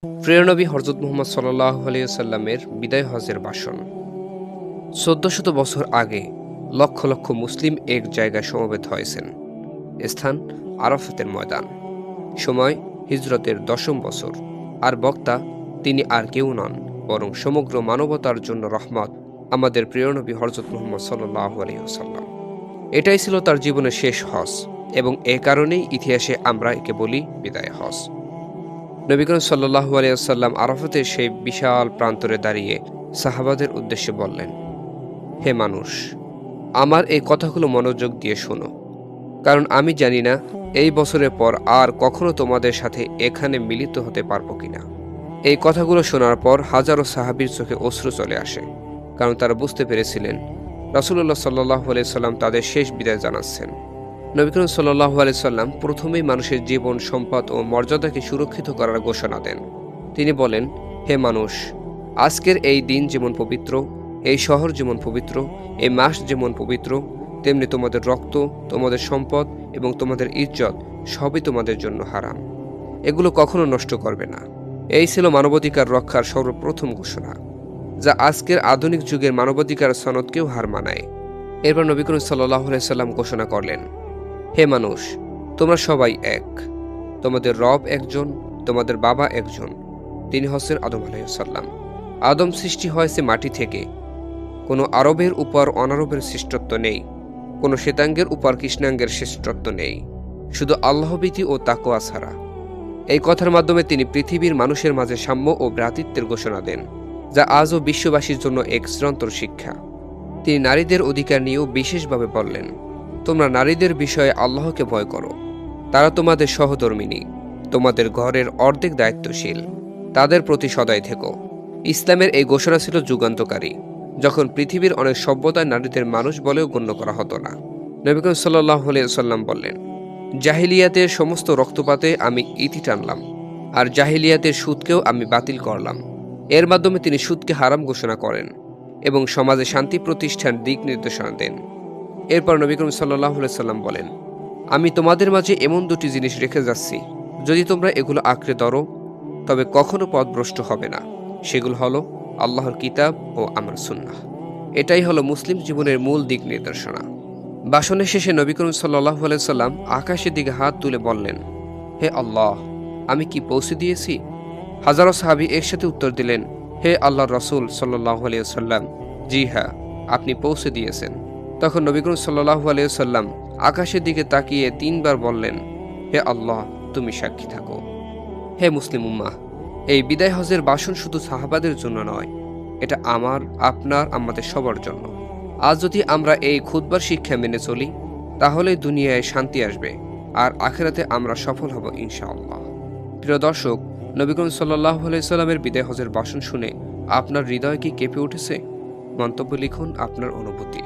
প্রিয় নবী হযরত মুহাম্মদ সাল্লাল্লাহু আলাইহি ওয়াসাল্লামের বিদায় হজের ভাষণ। ১৪০০ বছর আগে লক্ষ লক্ষ মুসলিম এক জায়গায় সমবেত হয়েছেন। স্থান আরাফাতের ময়দান। সময় হিজরতের ১০ম বছর। আর বক্তা তিনি আর কেউ নন, বরং সমগ্র মানবতার জন্য রহমত, আমাদের প্রিয় নবী হযরত মুহাম্মদ সাল্লাল্লাহু আলাইহি ওয়াসাল্লাম। এটাই ছিল তার জীবনের শেষ হজ, এবং এ কারণেই ইতিহাসে আমরা একে বলি বিদায় হজ। নবী করিম সাল্লাল্লাহু আলাইহি ওয়াসাল্লাম আরাফাতের সেই বিশাল প্রান্তরে দাঁড়িয়ে সাহাবাদের উদ্দেশ্যে বললেন, হে মানুষ, আমার এই কথাগুলো মনোযোগ দিয়ে শোনো, কারণ আমি জানি না এই বছরের পর আর কখনো তোমাদের সাথে এখানে মিলিত হতে পারবো কিনা। এই কথাগুলো শোনার পর হাজারো সাহাবীর চোখে অশ্রু চলে আসে, কারণ তারা বুঝতে পেরেছিলেন রাসূলুল্লাহ সাল্লাল্লাহু আলাইহি সাল্লাম তাদের শেষ বিদায় জানাচ্ছেন। নবী করিম সাল্লাল্লাহু আলাইহি সাল্লাম প্রথমেই মানুষের জীবন, সম্পদ ও মর্যাদাকে সুরক্ষিত করার ঘোষণা দেন। তিনি বলেন, হে মানুষ, আজকের এই দিন যেমন পবিত্র, এই শহর যেমন পবিত্র, এই মাস যেমন পবিত্র, তেমনি তোমাদের রক্ত, তোমাদের সম্পদ এবং তোমাদের ইজ্জত সবই তোমাদের জন্য হারাম। এগুলো কখনো নষ্ট করবে না। এই ছিল মানবাধিকার রক্ষার সর্বপ্রথম ঘোষণা, যা আজকের আধুনিক যুগের মানবাধিকার সনদকেও হার মানায়। এরপর নবী করিম সাল্লাল্লাহু আলাইহি সাল্লাম ঘোষণা করলেন, হে মানুষ, তোমরা সবাই এক। তোমাদের রব একজন, তোমাদের বাবা একজন, তিনি হচ্ছেন আদম আলাইহিস সালাম। আদম সৃষ্টি হয়েছে মাটি থেকে। কোনো আরবের উপর অনারবের শ্রেষ্ঠত্ব নেই, কোনো শ্বেতাঙ্গের উপর কৃষ্ণাঙ্গের শ্রেষ্ঠত্ব নেই, শুধু আল্লাহভীতি ও তাকওয়া ছাড়া। এই কথার মাধ্যমে তিনি পৃথিবীর মানুষের মাঝে সাম্য ও ভ্রাতৃত্বের ঘোষণা দেন, যা আজও বিশ্ববাসীর জন্য এক চিরন্তর শিক্ষা। তিনি নারীদের অধিকার নিয়েও বিশেষভাবে বললেন, তোমরা নারীদের বিষয়ে আল্লাহকে ভয় করো। তারা তোমাদের সহধর্মিণী, তোমাদের ঘরের অর্ধেক দায়িত্বশীল। তাদের প্রতি সদয় থেকো। ইসলামের এই ঘোষণা ছিল যুগান্তকারী, যখন পৃথিবীর অনেক সভ্যতায় নারীদের মানুষ বলেও গণ্য করা হতো না। নবী করিম সাল্লাল্লাহু আলাইহি ওয়াসাল্লাম বললেন, জাহিলিয়াতের সমস্ত রক্তপাতে আমি ইতি টানলাম, আর জাহিলিয়াতের সুদকেও আমি বাতিল করলাম। এর মাধ্যমে তিনি সুদকে হারাম ঘোষণা করেন এবং সমাজে শান্তি প্রতিষ্ঠার দিক নির্দেশনা দেন। এরপর নবী করিম সাল্লাল্লাহু আলাইহি ওয়াসাল্লাম বলেন, আমি তোমাদের মাঝে এমন দুটি জিনিস রেখে যাচ্ছি, যদি তোমরা এগুলো আঁকড়ে ধরো তবে কখনো পথভ্রষ্ট হবে না। সেগুলো হলো আল্লাহর কিতাব ও আমার সুন্নাহ। এটাই হলো মুসলিম জীবনের মূল দিক নির্দেশনা। ভাষণের শেষে নবী করিম সাল্লাল্লাহু আলাইহি ওয়াসাল্লাম আকাশের দিকে হাত তুলে বললেন, হে আল্লাহ, আমি কি পৌঁছে দিয়েছি? হাজারো সাহাবী একসাথে উত্তর দিলেন, হে আল্লাহর রাসূল সাল্লাল্লাহু আলাইহি ওয়াসাল্লাম, জি হ্যাঁ, আপনি পৌঁছে দিয়েছেন। তখন নবী করিম সাল্লাল্লাহু আলাইহি ওয়াসাল্লাম আকাশের দিকে তাকিয়ে ৩ বার বললেন, হে আল্লাহ, তুমি সাক্ষী থাকো। হে মুসলিম উম্মাহ, এই বিদায় হজের ভাষণ শুধু সাহাবাদের জন্য নয়, এটা আমার, আপনার, আমাদের সবার জন্য। আজ যদি আমরা এই খুতবার শিক্ষা মেনে চলি, তাহলেই দুনিয়ায় শান্তি আসবে, আর আখিরাতে আমরা সফল হব ইনশাআল্লাহ। প্রিয় দর্শক, নবী করিম সাল্লাল্লাহু আলাইহি ওয়াসাল্লামের বিদায় হজের ভাষণ শুনে আপনার হৃদয় কি কেঁপে উঠেছে? মন্তব্য লিখুন আপনার অনুভূতি।